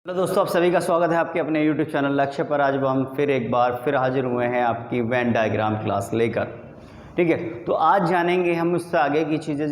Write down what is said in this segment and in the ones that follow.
Hello दोस्तों, आप सभी का स्वागत है आपके अपने YouTube चैनल लक्ष्य पर। आज हम एक बार हाजिर हुए हैं आपकी वेन डायग्राम क्लास लेकर। ठीक है, तो आज जानेंगे हम उससे आगे की चीज़ें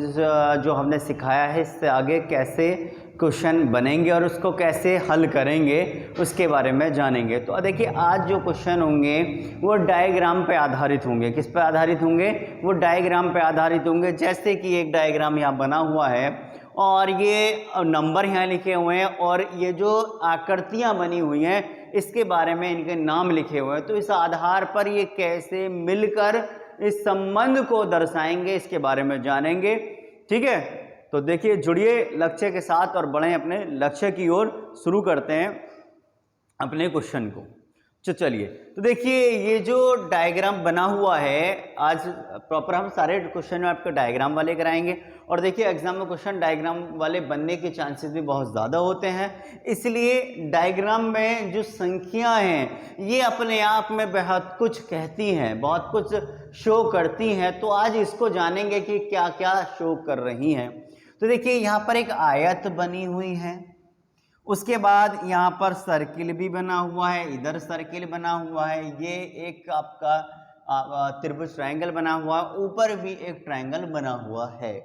जो हमने सिखाया है, इससे आगे कैसे क्वेश्चन बनेंगे और उसको कैसे हल करेंगे उसके बारे में जानेंगे। तो देखिए, आज जो क्वेश्चन होंगे वो डायग्राम पे आधारित होंगे। किस पे आधारित होंगे? वो डायग्राम पे आधारित होंगे। जैसे कि एक डायग्राम यहाँ बना हुआ है और ये नंबर यहाँ लिखे हुए हैं और ये जो आकृतियाँ बनी हुई हैं इसके बारे में इनके नाम लिखे हुए हैं। तो इस आधार पर ये कैसे मिलकर इस संबंध को दर्शाएंगे इसके बारे में जानेंगे। ठीक है, तो देखिए, जुड़िए लक्ष्य के साथ और बढ़ें अपने लक्ष्य की ओर। शुरू करते हैं अपने क्वेश्चन को। चलिए, तो देखिए, ये जो डायग्राम बना हुआ है, आज प्रॉपर हम सारे क्वेश्चन में आपको डायग्राम वाले कराएंगे। और देखिए, एग्जाम में क्वेश्चन डायग्राम वाले बनने के चांसेस भी बहुत ज़्यादा होते हैं, इसलिए डायग्राम में जो संख्या हैं ये अपने आप में बहुत कुछ कहती हैं, बहुत कुछ शो करती हैं। तो आज इसको जानेंगे कि क्या क्या शो कर रही हैं। तो देखिए, यहाँ पर एक आयत बनी हुई है, उसके बाद यहाँ पर सर्किल भी बना हुआ है, इधर सर्किल बना हुआ है, ये एक आपका त्रिभुज ट्रायंगल बना हुआ है, ऊपर भी एक ट्रायंगल बना हुआ है।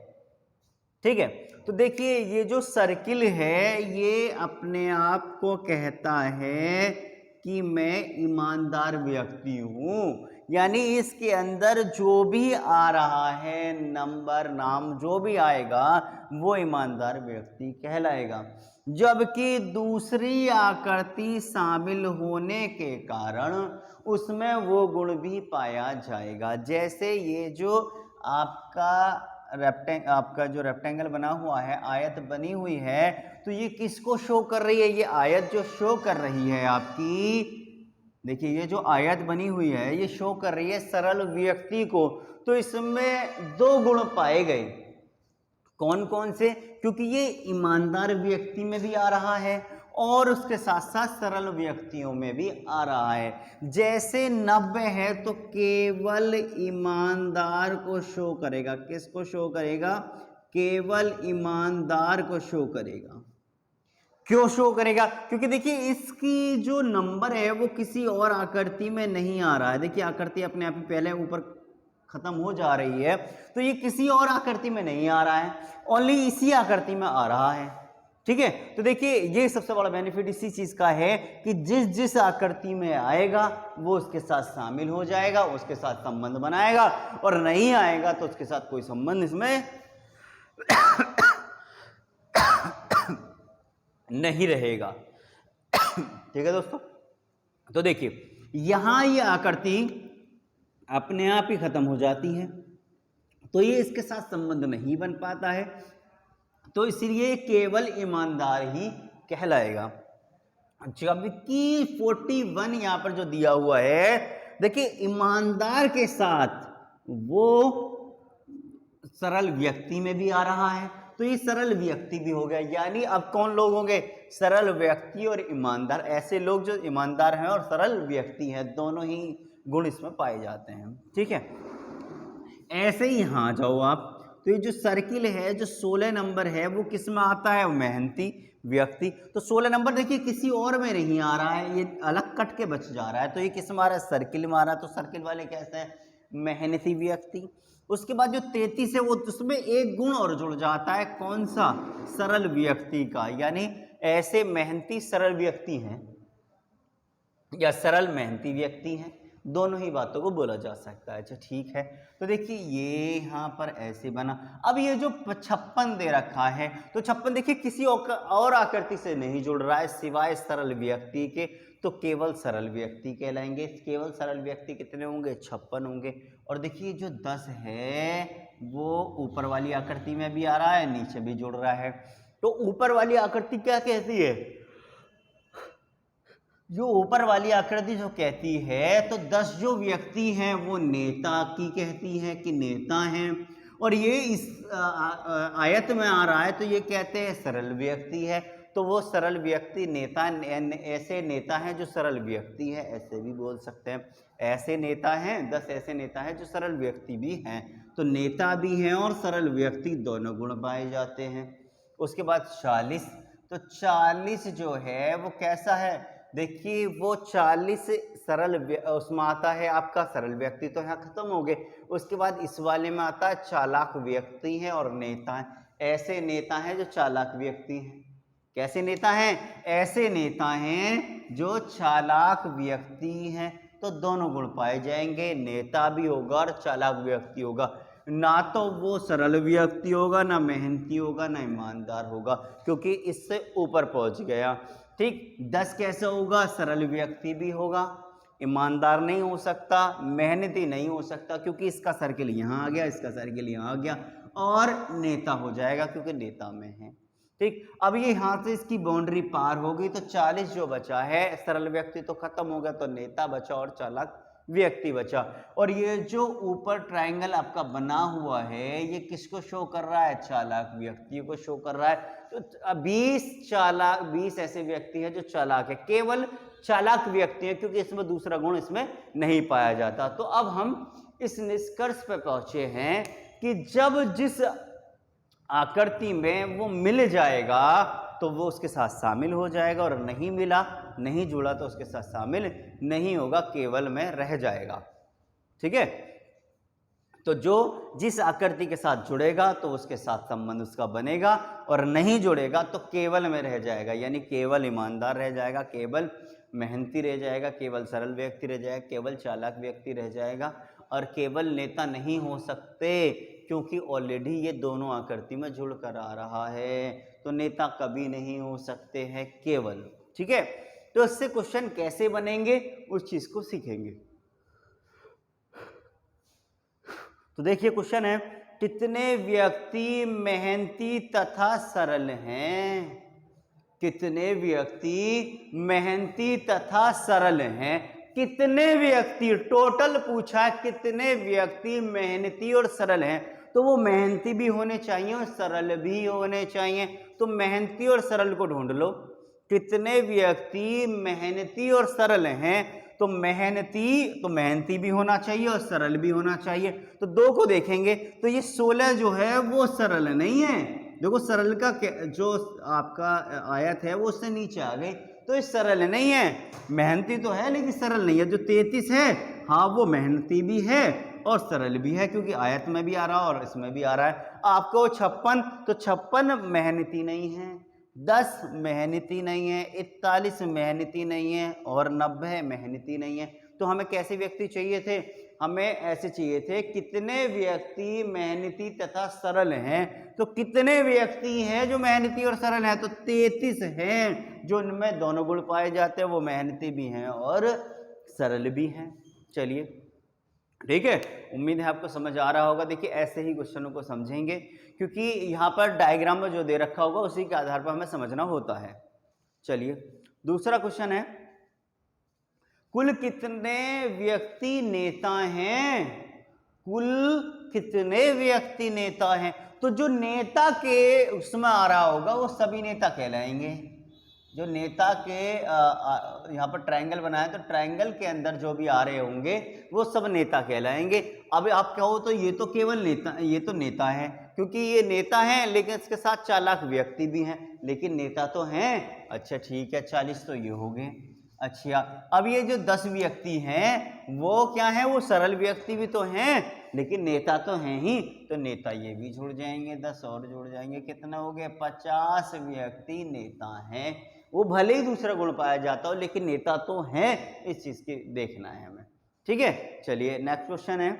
ठीक है, तो देखिए, ये जो सर्किल है ये अपने आप को कहता है कि मैं ईमानदार व्यक्ति हूं, यानी इसके अंदर जो भी आ रहा है, नंबर, नाम जो भी आएगा वो ईमानदार व्यक्ति कहलाएगा। जबकि दूसरी आकृति शामिल होने के कारण उसमें वो गुण भी पाया जाएगा। जैसे ये जो आपका जो रेक्टेंगल बना हुआ है, आयत बनी हुई है, तो ये किसको शो कर रही है? ये आयत जो शो कर रही है आपकी, देखिए, ये जो आयत बनी हुई है ये शो कर रही है सरल व्यक्ति को। तो इसमें दो गुण पाए गए। कौन कौन से? क्योंकि ये ईमानदार व्यक्ति में भी आ रहा है और उसके साथ साथ सरल व्यक्तियों में भी आ रहा है। जैसे 90 है तो केवल ईमानदार को शो करेगा। किसको शो करेगा? केवल ईमानदार को शो करेगा। क्यों शो करेगा? क्योंकि देखिए, इसकी जो नंबर है वो किसी और आकृति में नहीं आ रहा है। देखिए, आकृति अपने आप ही पहले ऊपर खत्म हो जा रही है, तो ये किसी और आकृति में नहीं आ रहा है, ओनली इसी आकृति में आ रहा है। ठीक है, तो देखिए, ये सबसे बड़ा बेनिफिट इसी चीज का है कि जिस जिस आकृति में आएगा वो उसके साथ शामिल हो जाएगा, उसके साथ संबंध बनाएगा, और नहीं आएगा तो उसके साथ कोई संबंध इसमें नहीं रहेगा। ठीक है दोस्तों, तो देखिए, यहां ये आकृति अपने आप ही खत्म हो जाती है, तो ये इसके साथ संबंध नहीं बन पाता है, तो इसलिए केवल ईमानदार ही कहलाएगा। जबकि 41 यहां पर जो दिया हुआ है, देखिए, ईमानदार के साथ वो सरल व्यक्ति में भी आ रहा है, तो ये सरल व्यक्ति भी हो गया। यानी अब कौन लोग होंगे? सरल व्यक्ति और ईमानदार। ऐसे लोग जो ईमानदार हैं और सरल व्यक्ति हैं, दोनों ही गुण इसमें पाए जाते हैं। ठीक है, ऐसे ही यहां आ जाओ आप, तो ये जो सर्किल है, जो 16 नंबर है, वो किस में आता है? मेहनती व्यक्ति। तो 16 नंबर देखिए किसी और में नहीं आ रहा है, ये अलग कट के बच जा रहा है, तो ये किस में आ रहा है? सर्किल में आ रहा है। तो सर्किल वाले कैसे हैं? मेहनती व्यक्ति। उसके बाद जो 33 है वो उसमें एक गुण और जुड़ जाता है। कौन सा? सरल व्यक्ति का। यानी ऐसे मेहनती सरल व्यक्ति हैं या सरल मेहनती व्यक्ति हैं, दोनों ही बातों को बोला जा सकता है। अच्छा, ठीक है, तो देखिए, ये यहाँ पर ऐसे बना। अब ये जो 56 दे रखा है, तो 56 देखिए किसी और आकृति से नहीं जुड़ रहा है सिवाय सरल व्यक्ति के, तो केवल सरल व्यक्ति कहलाएंगे। केवल सरल व्यक्ति कितने होंगे? 56 होंगे। और देखिए, जो 10 है वो ऊपर वाली आकृति में भी आ रहा है, नीचे भी जुड़ रहा है। तो ऊपर वाली आकृति क्या कहती है? जो ऊपर वाली आकृति जो कहती है, तो 10 जो व्यक्ति हैं वो नेता की कहती है कि नेता हैं, और ये इस आयत में आ रहा है तो ये कहते हैं सरल व्यक्ति है। तो वो सरल व्यक्ति नेता, ऐसे नेता हैं जो सरल व्यक्ति है, ऐसे भी बोल सकते हैं। ऐसे नेता हैं, 10 ऐसे नेता हैं जो सरल व्यक्ति भी हैं, तो नेता भी हैं और सरल व्यक्ति दोनों गुण पाए जाते हैं। उसके बाद 40, तो 40 जो है वो कैसा है, देखिए वो 40 सरल उसमें आता है आपका सरल व्यक्ति, तो यहाँ खत्म हो गए। उसके बाद इस वाले में आता है चालाक व्यक्ति हैं और नेता हैं। ऐसे नेता हैं जो चालाक व्यक्ति हैं। कैसे नेता हैं? ऐसे नेता हैं जो चालाक व्यक्ति हैं। तो दोनों गुण पाए जाएंगे, नेता भी होगा और चालाक व्यक्ति होगा। ना तो वो सरल व्यक्ति होगा, ना मेहनती होगा, ना ईमानदार होगा, क्योंकि इससे ऊपर पहुंच गया। ठीक, 10 कैसे होगा? सरल व्यक्ति भी होगा, ईमानदार नहीं हो सकता, मेहनती नहीं हो सकता, क्योंकि इसका सर्किल यहाँ आ गया, इसका सर्किल यहाँ आ गया, और नेता हो जाएगा क्योंकि नेता में है। ठीक, अब ये यहाँ से इसकी बाउंड्री पार होगी तो 40 जो बचा है, सरल व्यक्ति तो खत्म हो गया, तो नेता बचा और चालाक व्यक्ति बचा। और ये जो ऊपर ट्रायंगल आपका बना हुआ है, ये किसको शो कर रहा है? चालाक व्यक्ति को शो कर रहा है। तो 20 ऐसे व्यक्ति हैं जो चालाक है, केवल चालाक व्यक्ति हैं, क्योंकि इसमें दूसरा गुण इसमें नहीं पाया जाता। तो अब हम इस निष्कर्ष पर पहुंचे हैं कि जब जिस आकृति में वो मिल जाएगा तो वो उसके साथ शामिल हो जाएगा, और नहीं मिला, नहीं जुड़ा तो उसके साथ शामिल नहीं होगा, केवल में रह जाएगा। ठीक है, तो जो जिस आकृति के साथ जुड़ेगा तो उसके साथ संबंध उसका बनेगा, और नहीं जुड़ेगा तो केवल में रह जाएगा, यानी केवल ईमानदार रह जाएगा, केवल मेहनती रह जाएगा, केवल सरल व्यक्ति रह जाएगा, केवल चालाक व्यक्ति रह जाएगा, और केवल नेता नहीं हो सकते, क्योंकि ऑलरेडी ये दोनों आकृति में जुड़ कर आ रहा है, तो नेता कभी नहीं हो सकते हैं केवल। ठीक है, तो इससे क्वेश्चन कैसे बनेंगे उस चीज को सीखेंगे। तो देखिए क्वेश्चन है, कितने व्यक्ति मेहनती तथा सरल हैं? कितने व्यक्ति मेहनती तथा सरल हैं? कितने व्यक्ति, टोटल पूछा है, कितने व्यक्ति मेहनती और सरल हैं? तो वो मेहनती भी होने चाहिए और सरल भी होने चाहिए। तो मेहनती और सरल को ढूंढ लो। कितने व्यक्ति मेहनती और सरल हैं? तो मेहनती भी होना चाहिए और सरल भी होना चाहिए। तो दो को देखेंगे तो ये 16 जो है वो सरल नहीं है। देखो सरल का जो आपका आयत है वो उससे नीचे आ गई, तो ये सरल नहीं है। मेहनती तो है लेकिन सरल नहीं है। जो 33 है, हाँ वो मेहनती भी है और सरल भी है, क्योंकि आयत में भी आ रहा है और इसमें भी आ रहा है। आपको 56, तो 56 मेहनती नहीं है, 10 मेहनती नहीं है, 41 मेहनती नहीं है और 90 मेहनती नहीं है। तो हमें कैसे व्यक्ति चाहिए थे? हमें ऐसे चाहिए थे, कितने व्यक्ति मेहनती तथा सरल हैं। तो कितने व्यक्ति हैं जो मेहनती और सरल हैं? तो 33 हैं, जो इनमें दोनों गुण पाए जाते हैं, वो मेहनती भी हैं और सरल भी हैं। चलिए ठीक है, उम्मीद है आपको समझ आ रहा होगा। देखिए ऐसे ही क्वेश्चनों को समझेंगे, क्योंकि यहाँ पर डायग्राम में जो दे रखा होगा उसी के आधार पर हमें समझना होता है। चलिए दूसरा क्वेश्चन है, कुल कितने व्यक्ति नेता हैं? कुल कितने व्यक्ति नेता हैं? तो जो नेता के उसमें आ रहा होगा वो सभी नेता कहलाएंगे। जो नेता के यहाँ पर ट्रायंगल बनाया, तो ट्रायंगल के अंदर जो भी आ रहे होंगे वो सब नेता कहलाएंगे। अब आप कहो तो ये तो केवल नेता, ये तो नेता है, क्योंकि ये नेता हैं लेकिन इसके साथ चालाक व्यक्ति भी हैं, लेकिन नेता तो हैं। अच्छा ठीक है, 40 तो ये हो गए। अच्छा अब ये जो 10 व्यक्ति हैं वो क्या है? वो सरल व्यक्ति भी तो हैं लेकिन नेता तो हैं ही, तो नेता ये भी जुड़ जाएंगे, 10 और जुड़ जाएंगे। कितना हो गए? 50 व्यक्ति नेता हैं। वो भले ही दूसरा गुण पाया जाता हो लेकिन नेता तो हैं, इस चीज की देखना है हमें। ठीक है, चलिए नेक्स्ट क्वेश्चन है,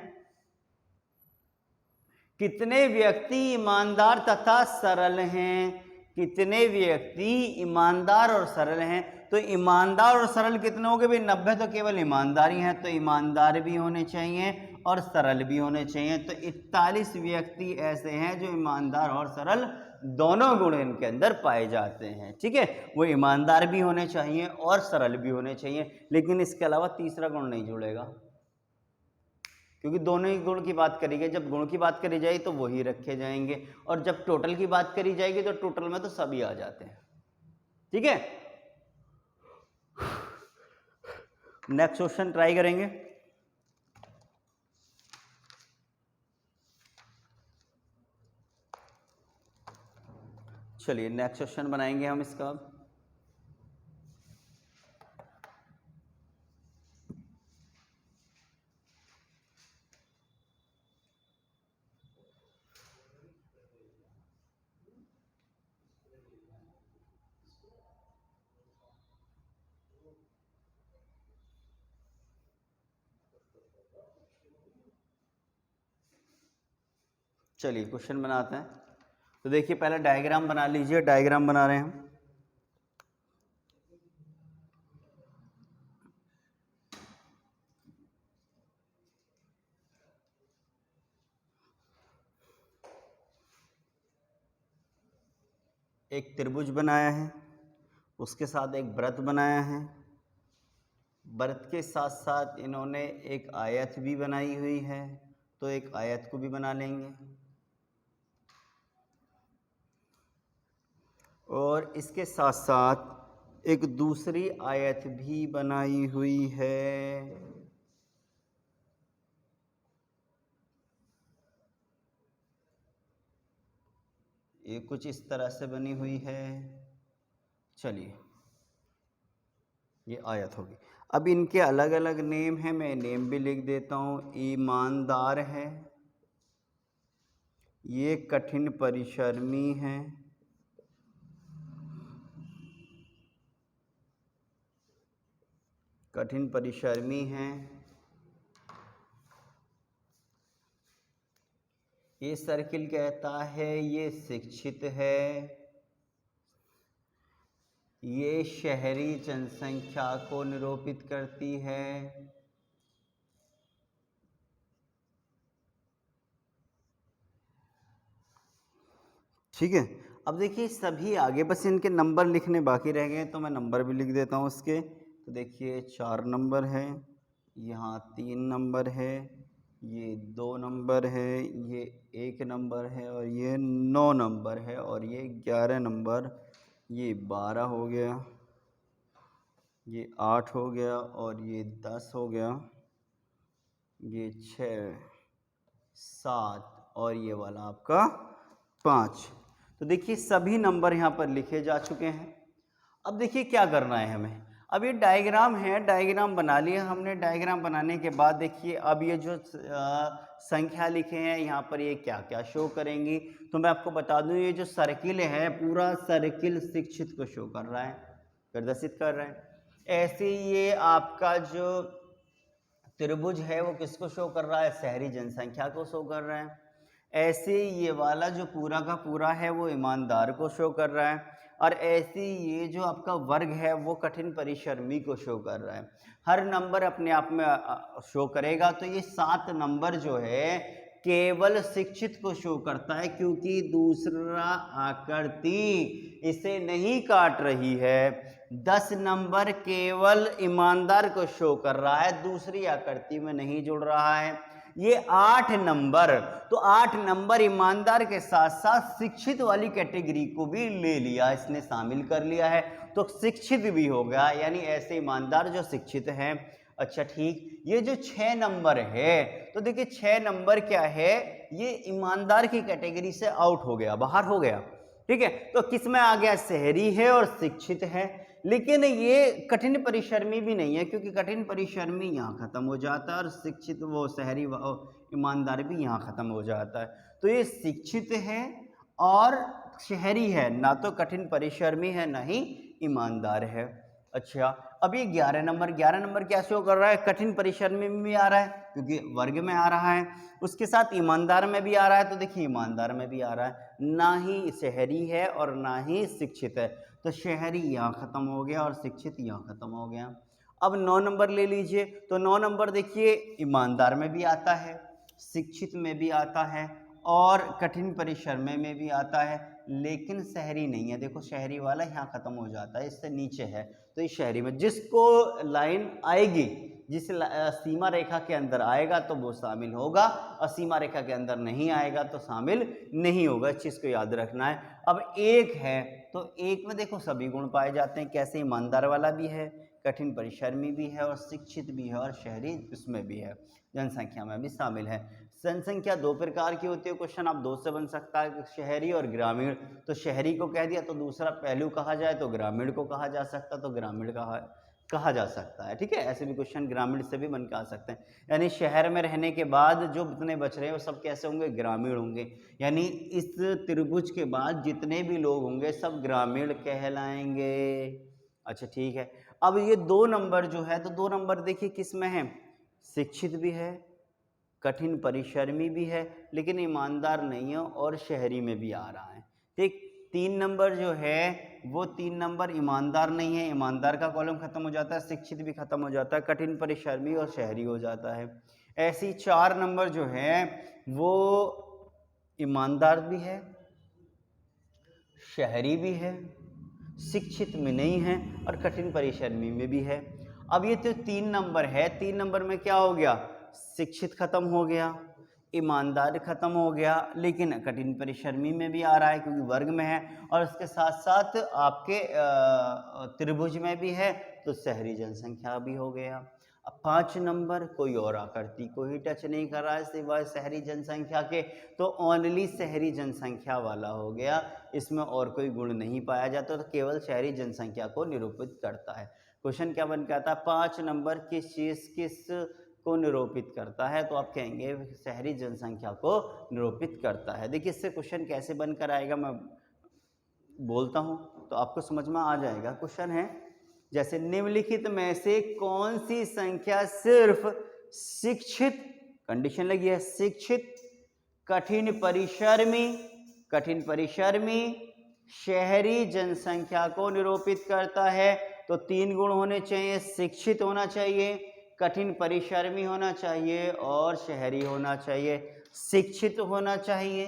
कितने व्यक्ति ईमानदार तथा सरल हैं? कितने व्यक्ति ईमानदार और सरल हैं? तो ईमानदार और सरल कितने हो गए भाई? 90 तो केवल ईमानदारी हैं, तो ईमानदार भी होने चाहिए और सरल भी होने चाहिए। तो 41 व्यक्ति ऐसे हैं जो ईमानदार और सरल दोनों गुण इनके अंदर पाए जाते हैं। ठीक है, वो ईमानदार भी होने चाहिए और सरल भी होने चाहिए, लेकिन इसके अलावा तीसरा गुण नहीं जुड़ेगा, क्योंकि दोनों ही गुण की बात करी गई। जब गुण की बात करी जाएगी तो वही रखे जाएंगे, और जब टोटल की बात करी जाएगी तो टोटल में तो सभी आ जाते हैं। ठीक है, नेक्स्ट क्वेश्चन ट्राई करेंगे। चलिए नेक्स्ट क्वेश्चन बनाएंगे हम इसका। चलिए क्वेश्चन बनाते हैं। तो देखिए पहले डायग्राम बना लीजिए, डायग्राम बना रहे हैं हम। एक त्रिभुज बनाया है, उसके साथ एक वृत्त बनाया है, वृत्त के साथ साथ इन्होंने एक आयत भी बनाई हुई है, तो एक आयत को भी बना लेंगे। और इसके साथ साथ एक दूसरी आयत भी बनाई हुई है, ये कुछ इस तरह से बनी हुई है। चलिए ये आयत होगी। अब इनके अलग अलग नेम हैं, मैं नेम भी लिख देता हूँ। ईमानदार है, ये कठिन परिश्रमी है, कठिन परिश्रमी है। ये सर्किल कहता है ये शिक्षित है, ये शहरी जनसंख्या को निरूपित करती है, ठीक है। अब देखिए सभी आगे बस इनके नंबर लिखने बाकी रह गए, तो मैं नंबर भी लिख देता हूँ उसके। तो देखिए 4 नंबर है, यहाँ 3 नंबर है, ये 2 नंबर है, ये 1 नंबर है, और ये 9 नंबर है, और ये 11 नंबर, ये 12 हो गया, ये 8 हो गया, और ये 10 हो गया, ये 6, 7, और ये वाला आपका 5। तो देखिए सभी नंबर यहाँ पर लिखे जा चुके हैं। अब देखिए क्या करना है हमें। अब ये डायग्राम है, डायग्राम बना लिया हमने। डायग्राम बनाने के बाद देखिए अब ये जो संख्या लिखे हैं यहाँ पर ये क्या क्या शो करेंगी। तो मैं आपको बता दूं ये जो सर्किल है पूरा सर्किल शिक्षित को शो कर रहा है, प्रदर्शित कर रहा है। ऐसे ये आपका जो त्रिभुज है वो किसको शो कर रहा है, शहरी जनसंख्या को शो कर रहा है। ऐसे ये वाला जो पूरा का पूरा है वो ईमानदार को शो कर रहा है, और ऐसे ये जो आपका वर्ग है वो कठिन परिश्रमी को शो कर रहा है। हर नंबर अपने आप में शो करेगा। तो ये 7 नंबर जो है केवल शिक्षित को शो करता है, क्योंकि दूसरा आकृति इसे नहीं काट रही है। 10 नंबर केवल ईमानदार को शो कर रहा है, दूसरी आकृति में नहीं जुड़ रहा है। ये 8 नंबर, तो 8 नंबर ईमानदार के साथ साथ शिक्षित वाली कैटेगरी को भी ले लिया, इसने शामिल कर लिया है, तो शिक्षित भी हो गया, यानी ऐसे ईमानदार जो शिक्षित हैं। अच्छा ठीक, ये जो 6 नंबर है, तो देखिए 6 नंबर क्या है, ये ईमानदार की कैटेगरी से आउट हो गया, बाहर हो गया, ठीक है। तो किस में आ गया, शहरी है और शिक्षित है। लेकिन ये कठिन परिश्रमी भी नहीं है, क्योंकि कठिन परिश्रमी यहाँ खत्म हो जाता है और शिक्षित वो शहरी ईमानदार भी यहाँ खत्म हो जाता है। तो ये शिक्षित है और शहरी है, ना तो कठिन परिश्रमी है ना ही ईमानदार है। अच्छा अब ये 11 नंबर क्या शो कर रहा है, कठिन परिश्रमी में भी आ रहा है क्योंकि वर्ग में आ रहा है, उसके साथ ईमानदार में भी आ रहा है। तो देखिए ईमानदार में भी आ रहा है, ना ही शहरी है और ना ही शिक्षित है। तो शहरी यहाँ ख़त्म हो गया और शिक्षित यहाँ ख़त्म हो गया। अब 9 नंबर ले लीजिए, तो 9 नंबर देखिए ईमानदार में भी आता है, शिक्षित में भी आता है और कठिन परिश्रमी में भी आता है, लेकिन शहरी नहीं है। देखो शहरी वाला यहाँ ख़त्म हो जाता है, इससे नीचे है। तो इस शहरी में जिसको लाइन आएगी, जिस सीमा रेखा के अंदर आएगा तो वो शामिल होगा, और सीमा रेखा के अंदर नहीं आएगा तो शामिल नहीं होगा। इस चीज़ को याद रखना है। अब 1 है, तो 1 में देखो सभी गुण पाए जाते हैं। कैसे, ईमानदार वाला भी है, कठिन परिश्रमी भी है और शिक्षित भी है और शहरी उसमें भी है, जनसंख्या में भी शामिल है। जनसंख्या दो प्रकार की होती है, क्वेश्चन आप दो से बन सकता है, शहरी और ग्रामीण। तो शहरी को कह दिया तो दूसरा पहलू कहा जाए तो ग्रामीण को कहा जा सकता, तो ग्रामीण कहा जा सकता है। ठीक है, ऐसे भी क्वेश्चन ग्रामीण से भी बन के आ सकते हैं। यानी शहर में रहने के बाद जो जितने बच रहे हैं वो सब कैसे होंगे, ग्रामीण होंगे। यानी इस त्रिभुज के बाद जितने भी लोग होंगे सब ग्रामीण कहलाएंगे। अच्छा ठीक है, अब ये 2 नंबर जो है, तो 2 नंबर देखिए किस में है, शिक्षित भी है, कठिन परिश्रमी भी है, लेकिन ईमानदार नहीं है और शहरी में भी आ रहा है। ठीक, 3 नंबर जो है वो 3 नंबर ईमानदार नहीं है, ईमानदार का कॉलम खत्म हो जाता है, शिक्षित भी खत्म हो जाता है, कठिन परिश्रमी और शहरी हो जाता है। ऐसी 4 नंबर जो है वो ईमानदार भी है, शहरी भी है, शिक्षित में नहीं है और कठिन परिश्रमी में भी है। अब ये तो 3 नंबर है, 3 नंबर में क्या हो गया, शिक्षित खत्म हो गया, ईमानदार खत्म हो गया, लेकिन कठिन परिश्रमी में भी आ रहा है क्योंकि वर्ग में है, और इसके साथ साथ आपके त्रिभुज में भी है, तो शहरी जनसंख्या भी हो गया। अब 5 नंबर कोई और आकृति को ही टच नहीं कर रहा है सिवाय शहरी जनसंख्या के, तो ओनली शहरी जनसंख्या वाला हो गया, इसमें और कोई गुण नहीं पाया जाता, तो केवल शहरी जनसंख्या को निरूपित करता है। क्वेश्चन क्या बन के आता है, 5 नंबर किस को निरूपित करता है, तो आप कहेंगे शहरी जनसंख्या को निरूपित करता है। देखिए इससे क्वेश्चन कैसे बनकर आएगा, मैं बोलता हूं तो आपको समझ में आ जाएगा। क्वेश्चन है जैसे निम्नलिखित में से कौन सी संख्या सिर्फ शिक्षित, कंडीशन लगी है, शिक्षित, कठिन परिश्रमी शहरी जनसंख्या को निरूपित करता है। तो 3 गुण होने चाहिए, शिक्षित होना चाहिए, कठिन परिश्रमी होना चाहिए और शहरी होना चाहिए। शिक्षित होना चाहिए,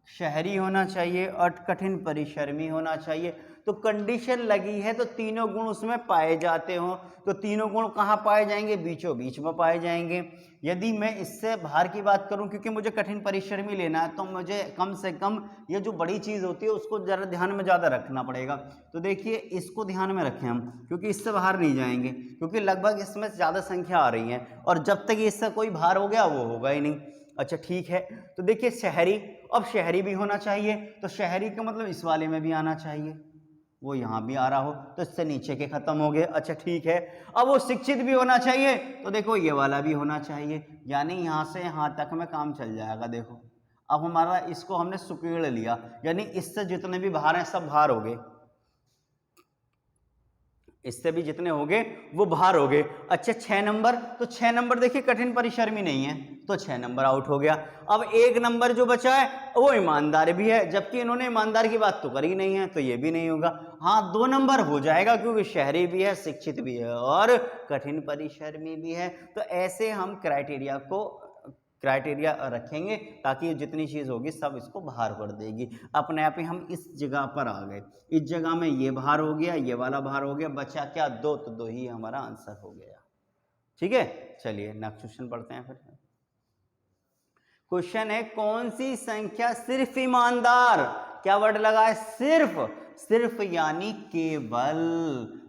शहरी होना चाहिए और कठिन परिश्रमी होना चाहिए। तो कंडीशन लगी है तो तीनों गुण उसमें पाए जाते हो, तो तीनों गुण कहाँ पाए जाएंगे, बीचों बीच में पाए जाएंगे। यदि मैं इससे बाहर की बात करूं, क्योंकि मुझे कठिन परिश्रमी लेना है, तो मुझे कम से कम ये जो बड़ी चीज़ होती है उसको ज़रा ध्यान में ज़्यादा रखना पड़ेगा। तो देखिए इसको ध्यान में रखें हम, क्योंकि इससे बाहर नहीं जाएंगे, क्योंकि लगभग इसमें ज़्यादा संख्या आ रही है और जब तक इससे कोई बाहर हो गया वो होगा ही नहीं। अच्छा ठीक है, तो देखिए शहरी, अब शहरी भी होना चाहिए, तो शहरी का मतलब इस वाले में भी आना चाहिए, वो यहाँ भी आ रहा हो, तो इससे नीचे के खत्म हो गए। अच्छा ठीक है, अब वो शिक्षित भी होना चाहिए, तो देखो ये वाला भी होना चाहिए, यानी यहाँ से यहाँ तक में काम चल जाएगा। देखो अब हमारा इसको हमने सुकेड़ लिया, यानी इससे जितने भी बाहर हैं सब बाहर हो गए, इससे भी जितने हो गए वो बाहर हो गए। अच्छा 6 नंबर, तो 6 नंबर देखिए कठिन परिश्रमी नहीं है, तो 6 नंबर आउट हो गया। अब 1 नंबर जो बचा है वो ईमानदार भी है, जबकि इन्होंने ईमानदार की बात तो करी नहीं है, तो ये भी नहीं होगा। हाँ 2 नंबर हो जाएगा क्योंकि शहरी भी है, शिक्षित भी है और कठिन परिश्रमी भी है। तो ऐसे हम क्राइटेरिया रखेंगे ताकि जितनी चीज़ होगी सब इसको बाहर कर देगी। अपने आप ही हम इस जगह पर आ गए, इस जगह में ये बाहर हो गया, ये वाला बाहर हो गया, बचा क्या 2, तो 2 ही हमारा आंसर हो गया। ठीक है, चलिए नेक्स्ट क्वेश्चन पढ़ते हैं। फिर क्वेश्चन है कौन सी संख्या सिर्फ ईमानदार, क्या वर्ड लगा है, सिर्फ यानी केवल,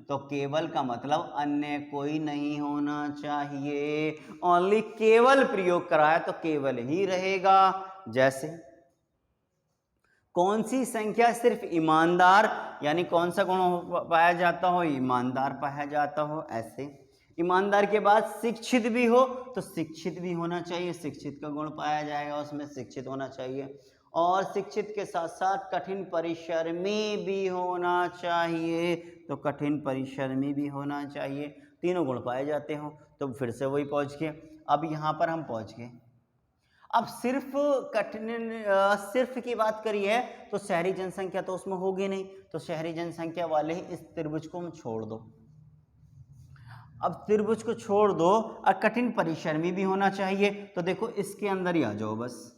तो केवल का मतलब अन्य कोई नहीं होना चाहिए, ओनली केवल प्रयोग कराया तो केवल ही रहेगा। जैसे कौन सी संख्या सिर्फ ईमानदार, यानी कौन सा गुण पाया जाता हो, ईमानदार पाया जाता हो। ऐसे ईमानदार के बाद शिक्षित भी हो तो शिक्षित भी होना चाहिए, शिक्षित का गुण पाया जाएगा, उसमें शिक्षित होना चाहिए। और शिक्षित के साथ साथ कठिन परिश्रमी भी होना चाहिए, तो कठिन परिश्रमी भी होना चाहिए, तीनों गुण पाए जाते हो। तो फिर से वही पहुंच गए, अब यहाँ पर हम पहुंच गए। अब सिर्फ की बात करी है तो शहरी जनसंख्या तो उसमें होगी नहीं, तो शहरी जनसंख्या वाले ही इस त्रिभुज को छोड़ दो। अब त्रिभुज को छोड़ दो और कठिन परिश्रमी भी होना चाहिए, तो देखो इसके अंदर ही आ जाओ, बस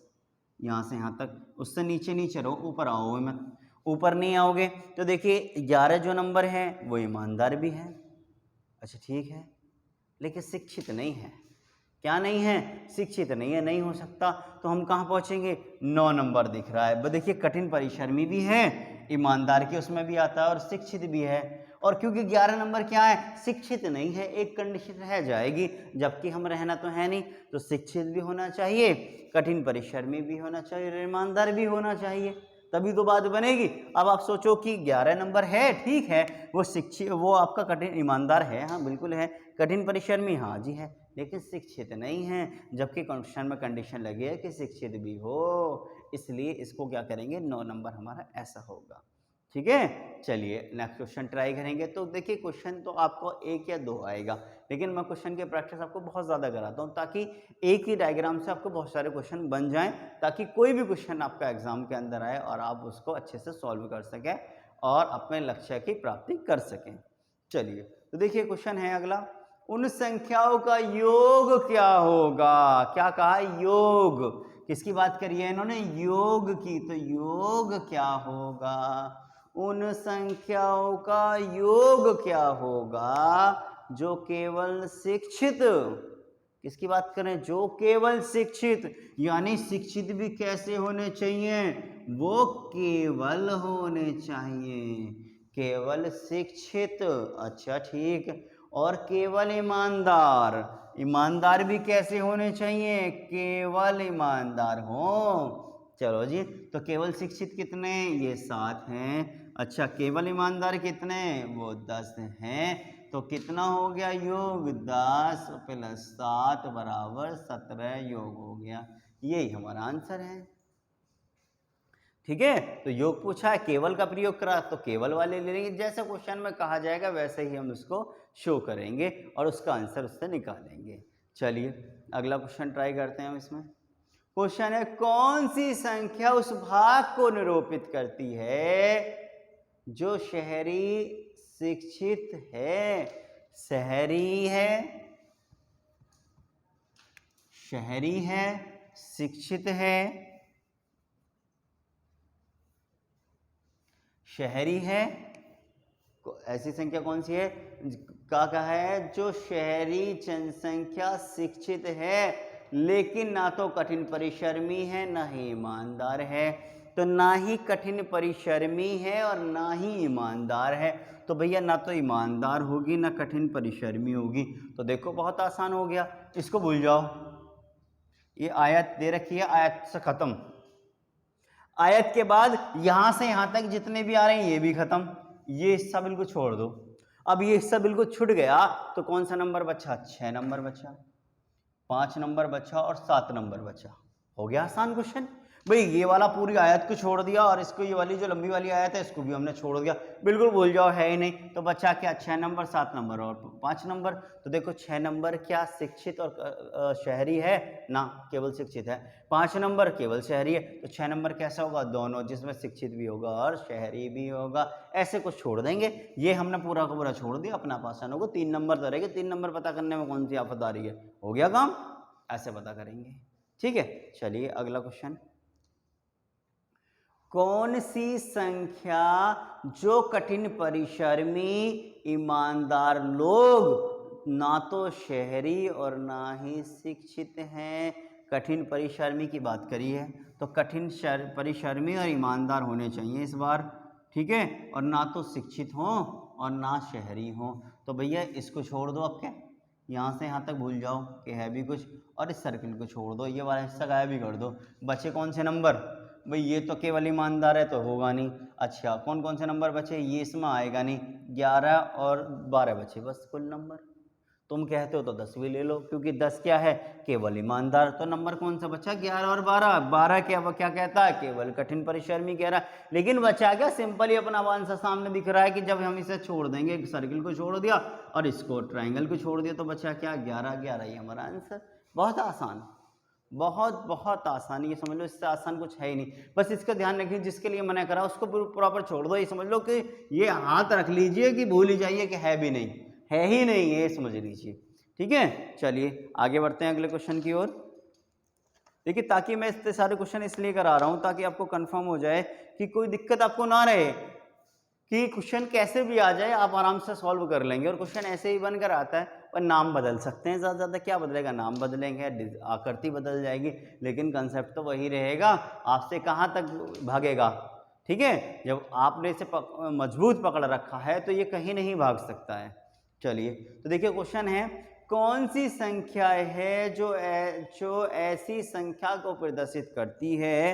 यहाँ से यहाँ तक, उससे नीचे नीचे रहो, ऊपर आओ मत, ऊपर नहीं आओगे। तो देखिए 11 जो नंबर है वो ईमानदार भी है, अच्छा ठीक है, लेकिन शिक्षित नहीं है। क्या नहीं है, शिक्षित नहीं है, नहीं हो सकता। तो हम कहाँ पहुँचेंगे, 9 नंबर दिख रहा है, देखिए कठिन परिश्रमी भी है, ईमानदार के उसमें भी आता है और शिक्षित भी है, और क्योंकि 11 नंबर क्या है, शिक्षित नहीं है, एक कंडीशन रह जाएगी, जबकि हम रहना तो है नहीं, तो शिक्षित भी होना चाहिए, कठिन परिश्रमी भी होना चाहिए, ईमानदार भी होना चाहिए, तभी तो बात बनेगी। अब आप सोचो कि 11 नंबर है, ठीक है, वो शिक्षित, वो आपका कठिन ईमानदार है, हाँ बिल्कुल है, कठिन परिश्रमी हाँ जी है, लेकिन शिक्षित नहीं है, जबकि क्वेश्चन में कंडीशन लगी है कि शिक्षित भी हो, इसलिए इसको क्या करेंगे, 9 नंबर हमारा ऐसा होगा। ठीक है, चलिए नेक्स्ट क्वेश्चन ट्राई करेंगे। तो देखिए क्वेश्चन तो आपको 1 या 2 आएगा, लेकिन मैं क्वेश्चन की प्रैक्टिस आपको बहुत ज़्यादा कराता हूँ, ताकि एक ही डायग्राम से आपको बहुत सारे क्वेश्चन बन जाएं, ताकि कोई भी क्वेश्चन आपका एग्जाम के अंदर आए और आप उसको अच्छे से सॉल्व कर सकें और अपने लक्ष्य की प्राप्ति कर सकें। चलिए, तो देखिए क्वेश्चन है अगला, उन संख्याओं का योग क्या होगा। क्या कहा, योग, किसकी बात करी है इन्होंने, योग की, तो योग क्या होगा, उन संख्याओं का योग क्या होगा जो केवल शिक्षित, किसकी बात करें, जो केवल शिक्षित, यानी शिक्षित भी कैसे होने चाहिए, वो केवल होने चाहिए, केवल शिक्षित, अच्छा ठीक, और केवल ईमानदार, ईमानदार भी कैसे होने चाहिए, केवल ईमानदार हो। चलो जी, तो केवल शिक्षित कितने, ये 7 हैं, अच्छा केवल ईमानदार कितने, वो 10 हैं, तो कितना हो गया योग, 10 + 7 = 17 योग हो गया, यही हमारा आंसर है। ठीक है, तो योग पूछा है, केवल का प्रयोग करा, तो केवल वाले ले लेंगे, जैसे क्वेश्चन में कहा जाएगा वैसे ही हम उसको शो करेंगे और उसका आंसर उससे निकालेंगे। चलिए अगला क्वेश्चन ट्राई करते हैं हम इसमें। क्वेश्चन है, कौन सी संख्या उस भाग को निरूपित करती है जो शहरी शिक्षित है, शहरी है, शहरी है, शिक्षित है, शहरी है, ऐसी संख्या कौन सी है, क्या कहा है, जो शहरी जनसंख्या शिक्षित है लेकिन ना तो कठिन परिश्रमी है ना ही ईमानदार है, तो ना ही कठिन परिश्रमी है और ना ही ईमानदार है, तो भैया ना तो ईमानदार होगी ना कठिन परिश्रमी होगी, तो देखो बहुत आसान हो गया, इसको भूल जाओ, ये आयत दे रखी है, आयत से खत्म, आयत के बाद यहां से यहां तक जितने भी आ रहे हैं ये भी खत्म, ये हिस्सा बिल्कुल छोड़ दो, अब ये हिस्सा बिल्कुल छूट गया, तो कौन सा नंबर बचा, 6 नंबर बचा, 5 नंबर बचा और 7 नंबर बचा, हो गया आसान क्वेश्चन। भाई ये वाला पूरी आयत को छोड़ दिया और इसको, ये वाली जो लंबी वाली आयत है इसको भी हमने छोड़ दिया, बिल्कुल भूल जाओ, है ही नहीं, तो बचा क्या, 6 नंबर, 7 नंबर और 5 नंबर, तो देखो 6 नंबर क्या शिक्षित और शहरी है ना, केवल शिक्षित है, 5 नंबर केवल शहरी है, तो 6 नंबर कैसा होगा, दोनों, जिसमें शिक्षित भी होगा और शहरी भी होगा, ऐसे कुछ छोड़ देंगे, ये हमने पूरा का पूरा छोड़ दिया, अपना आसान होगा, 3 नंबर तो रहेगा, 3 नंबर पता करने में कौन सी आफत आ रही है, हो गया काम, ऐसे पता करेंगे। ठीक है, चलिए अगला क्वेश्चन, कौन सी संख्या जो कठिन परिश्रमी ईमानदार लोग ना तो शहरी और ना ही शिक्षित हैं, कठिन परिश्रमी की बात करी है, तो कठिन परिश्रमी और ईमानदार होने चाहिए इस बार, ठीक है, और ना तो शिक्षित हों और ना शहरी हों, तो भैया इसको छोड़ दो, अब क्या यहाँ से यहाँ तक भूल जाओ कि है भी कुछ, और इस सर्किल को छोड़ दो, ये वाला हिस्सा गायब भी कर दो, बचे कौन से नंबर, भाई ये तो केवल ईमानदार है तो होगा नहीं, अच्छा कौन कौन से नंबर बचे, ये इसमें आएगा नहीं, 11 और 12 बचे बस कुल नंबर, तुम कहते हो तो 10 भी ले लो, क्योंकि 10 क्या है, केवल ईमानदार, तो नंबर कौन सा बचा, 11 और 12, 12 क्या कहता है, केवल कठिन परिश्रमी कह रहा है, लेकिन बचा क्या, सिंपल ही अपना आंसर सामने दिख रहा है कि जब हम इसे छोड़ देंगे, एक सर्किल को छोड़ दिया और इसको ट्राइंगल को छोड़ दिया, तो बचा क्या, 11 11, ये हमारा आंसर, बहुत आसान, बहुत बहुत आसान, ये समझ लो, इससे आसान कुछ है ही नहीं, बस इसका ध्यान रखिए, जिसके लिए मना करा उसको प्रॉपर छोड़ दो, ये समझ लो कि ये हाथ रख लीजिए कि भूल ही जाइए कि है भी नहीं, है ही नहीं, ये समझ लीजिए, ठीक है। चलिए आगे बढ़ते हैं अगले क्वेश्चन की ओर। देखिए ताकि मैं इतने सारे क्वेश्चन इसलिए करा रहा हूँ ताकि आपको कंफर्म हो जाए कि कोई दिक्कत आपको ना रहे, कि क्वेश्चन कैसे भी आ जाए आप आराम से सॉल्व कर लेंगे, और क्वेश्चन ऐसे ही बनकर आता है, पर नाम बदल सकते हैं, ज़्यादा ज़्यादा क्या बदलेगा, नाम बदलेंगे, आकृति बदल जाएगी, लेकिन कंसेप्ट तो वही रहेगा, आपसे कहाँ तक भागेगा, ठीक है, जब आपने इसे मजबूत पकड़ रखा है तो ये कहीं नहीं भाग सकता है। चलिए तो देखिए क्वेश्चन है, कौन सी संख्या है जो ऐसी संख्या को प्रदर्शित करती है,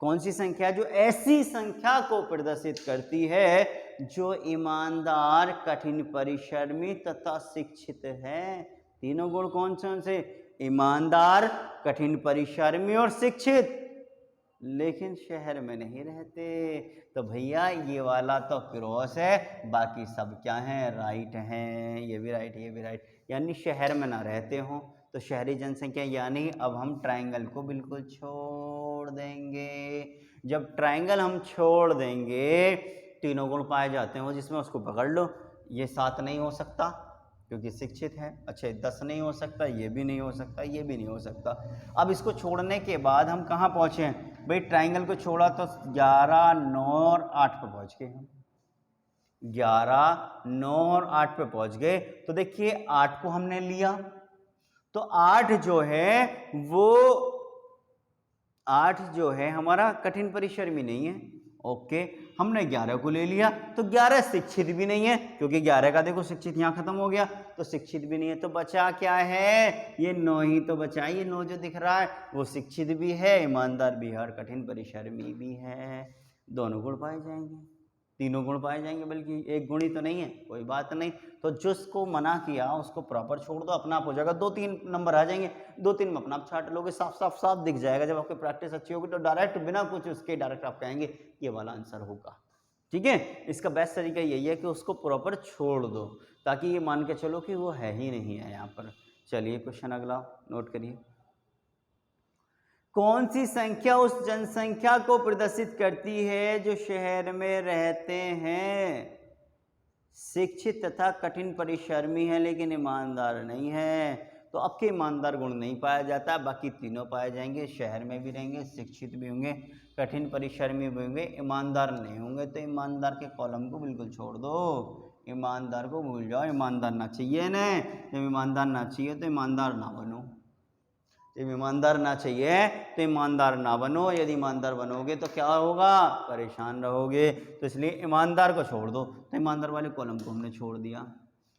कौन सी संख्या जो ऐसी संख्या को प्रदर्शित करती है जो ईमानदार, कठिन परिश्रमी तथा शिक्षित है। तीनों गुण कौन कौन से? ईमानदार, कठिन परिश्रमी और शिक्षित, लेकिन शहर में नहीं रहते। तो भैया ये वाला तो क्रॉस है, बाकी सब क्या है? राइट हैं। ये भी राइट, ये भी राइट, यानी शहर में ना रहते हो तो शहरी जनसंख्या। यानी अब हम ट्रायंगल को बिल्कुल छोड़ देंगे। जब ट्रायंगल हम छोड़ देंगे, तीनों गुण पाए जाते हो जिसमें उसको पकड़ लो। ये 7 नहीं हो सकता क्योंकि शिक्षित है। अच्छा 10 नहीं हो सकता, ये भी नहीं हो सकता, ये भी नहीं हो सकता। अब इसको छोड़ने के बाद हम कहाँ पहुँचे हैं भाई? ट्राइंगल को छोड़ा तो 11, 9 और 8 पे पहुँच गए हम। 11, 9 और 8 पे पहुँच गए। तो देखिए 8 को हमने लिया तो 8 जो है वो 8 जो है हमारा कठिन परिश्रमी नहीं है। ओके, हमने 11 को ले लिया तो 11 शिक्षित भी नहीं है, क्योंकि 11 का देखो शिक्षित यहाँ खत्म हो गया तो शिक्षित भी नहीं है। तो बचा क्या है? ये 9 ही तो बचा। ये 9 जो दिख रहा है वो शिक्षित भी है, ईमानदार भी है और कठिन परिश्रमी भी है। दोनों गुण पाए जाएंगे, तीनों गुण पाए जाएंगे, बल्कि एक गुण ही तो नहीं है। कोई बात नहीं, तो जिसको मना किया उसको प्रॉपर छोड़ दो, अपना आप हो जाएगा। 2-3 नंबर आ जाएंगे, 2-3 में अपना आप छाट लोगे, साफ साफ साफ दिख जाएगा। जब आपकी प्रैक्टिस अच्छी होगी तो डायरेक्ट बिना कुछ उसके डायरेक्ट आप कहेंगे ये वाला आंसर होगा। ठीक है, इसका बेस्ट तरीका यही है कि उसको प्रॉपर छोड़ दो, ताकि ये मान के चलो कि वो है ही नहीं है यहाँ पर। चलिए क्वेश्चन अगला नोट करिए। कौन सी संख्या उस जनसंख्या को प्रदर्शित करती है जो शहर में रहते हैं, शिक्षित तथा कठिन परिश्रमी है लेकिन ईमानदार नहीं है? तो आपके ईमानदार गुण नहीं पाया जाता, बाकी तीनों पाए जाएंगे। शहर में भी रहेंगे, शिक्षित भी होंगे, कठिन परिश्रमी भी होंगे, ईमानदार नहीं होंगे। तो ईमानदार के कॉलम को बिल्कुल छोड़ दो, ईमानदार को भूल जाओ। ईमानदार ना चाहिए ना, जब ईमानदार ना चाहिए तो ईमानदार ना बनो। जब ईमानदार ना चाहिए तो ईमानदार ना बनो। यदि ईमानदार बनोगे तो क्या होगा? परेशान रहोगे। तो इसलिए ईमानदार को छोड़ दो। तो ईमानदार वाले कॉलम को हमने छोड़ दिया।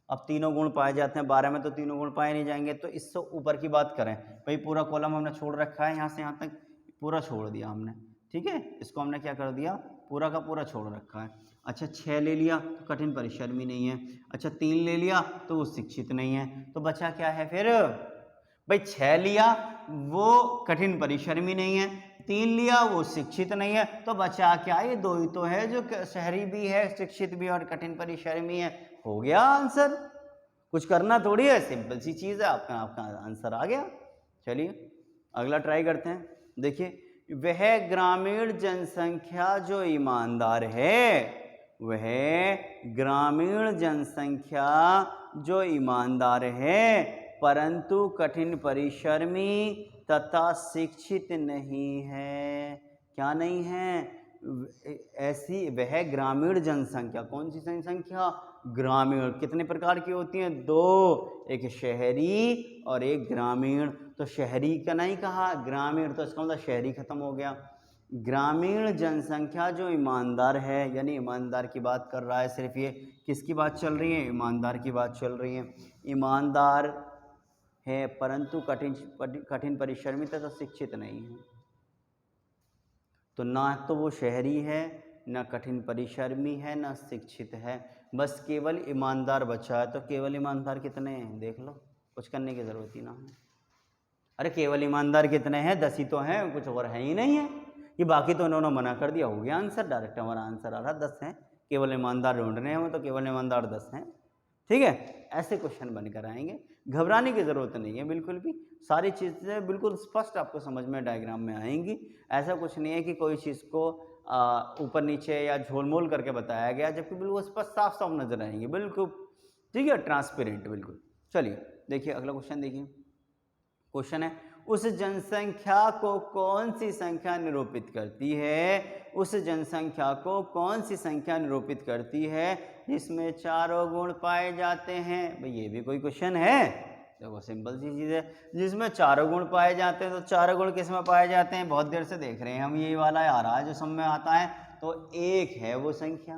अब तीनों गुण पाए जाते हैं, 12 में तो तीनों गुण पाए नहीं जाएंगे। तो इससे ऊपर की बात करें भाई, पूरा कॉलम हमने छोड़ रखा है, यहाँ से यहाँ तक पूरा छोड़ दिया हमने। ठीक है, इसको हमने क्या कर दिया? पूरा का पूरा छोड़ रखा है। अच्छा 6 ले लिया तो कठिन परिश्रमी नहीं है। अच्छा 3 ले लिया तो वो शिक्षित नहीं है। तो बचा क्या है फिर भाई? 6 लिया वो कठिन परिश्रमी नहीं है, 3 लिया वो शिक्षित नहीं है। तो बचा क्या? ये 2 ही तो है, जो शहरी भी है, शिक्षित भी और कठिन परिश्रमी है। हो गया आंसर। कुछ करना थोड़ी है, सिंपल सी चीज़ है, आपका आंसर आ गया। चलिए अगला ट्राई करते हैं। देखिए, वह ग्रामीण जनसंख्या जो ईमानदार है, वह ग्रामीण जनसंख्या जो ईमानदार है परंतु कठिन परिश्रमी तथा शिक्षित नहीं है। क्या नहीं है? ऐसी वह ग्रामीण जनसंख्या, कौन सी जनसंख्या? ग्रामीण। कितने प्रकार की होती हैं? 2, एक शहरी और एक ग्रामीण। तो शहरी का नहीं कहा, ग्रामीण, तो इसका मतलब शहरी खत्म हो गया। ग्रामीण जनसंख्या जो ईमानदार है, यानी ईमानदार की बात कर रहा है सिर्फ। ये किसकी बात चल रही है? ईमानदार की बात चल रही है। ईमानदार है परंतु कठिन परिश्रमी तथा शिक्षित नहीं है। तो ना तो वो शहरी है, ना कठिन परिश्रमी है, ना शिक्षित है, बस केवल ईमानदार बचा है। तो केवल ईमानदार कितने हैं देख लो, कुछ करने की ज़रूरत ही ना है। अरे केवल ईमानदार कितने हैं? 10 ही तो हैं, कुछ और है ही नहीं है। ये बाकी तो उन्होंने मना कर दिया, हो गया आंसर। डायरेक्ट हमारा आंसर आ रहा 10 हैं। केवल ईमानदार ढूंढने हैं तो केवल ईमानदार 10 हैं। ठीक है, ऐसे क्वेश्चन बनकर आएंगे, घबराने की ज़रूरत नहीं है बिल्कुल भी। सारी चीज़ें बिल्कुल स्पष्ट आपको समझ में डायग्राम में आएंगी। ऐसा कुछ नहीं है कि कोई चीज़ को ऊपर नीचे या झोलमोल करके बताया गया, जबकि बिल्कुल स्पष्ट साफ साफ नजर आएंगे बिल्कुल। ठीक है, ट्रांसपेरेंट बिल्कुल। चलिए देखिए अगला क्वेश्चन। देखिए क्वेश्चन है, उस जनसंख्या को कौन सी संख्या निरूपित करती है? उस जनसंख्या को कौन सी संख्या निरूपित करती है जिसमें चारों गुण पाए जाते हैं? भाई ये भी कोई क्वेश्चन है? देखो सिंपल सी चीज़ है, जिसमें चारों गुण पाए जाते हैं। तो चारों गुण किस में पाए जाते हैं? बहुत देर से देख रहे हैं हम, यही वाला आ रहा है जो सब में आता है। तो एक है वो संख्या।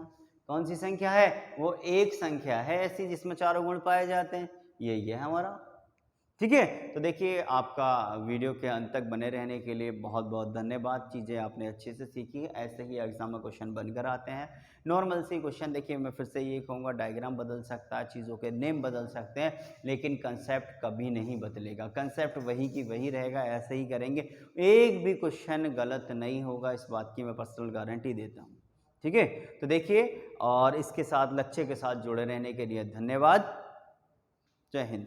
कौन सी संख्या है? वो एक संख्या है ऐसी जिसमें चारों गुण पाए जाते हैं। ये है हमारा। ठीक है, तो देखिए आपका वीडियो के अंत तक बने रहने के लिए बहुत बहुत धन्यवाद। चीज़ें आपने अच्छे से सीखी। ऐसे ही एग्जाम में क्वेश्चन बनकर आते हैं, नॉर्मल से क्वेश्चन। देखिए मैं फिर से ये कहूँगा, डायग्राम बदल सकता है, चीज़ों के नेम बदल सकते हैं, लेकिन कंसेप्ट कभी नहीं बदलेगा। कंसेप्ट वही की वही रहेगा, ऐसे ही करेंगे, एक भी क्वेश्चन गलत नहीं होगा, इस बात की मैं पर्सनल गारंटी देता हूँ। ठीक है, तो देखिए, और इसके साथ लक्ष्य के साथ जुड़े रहने के लिए धन्यवाद। जय हिंद।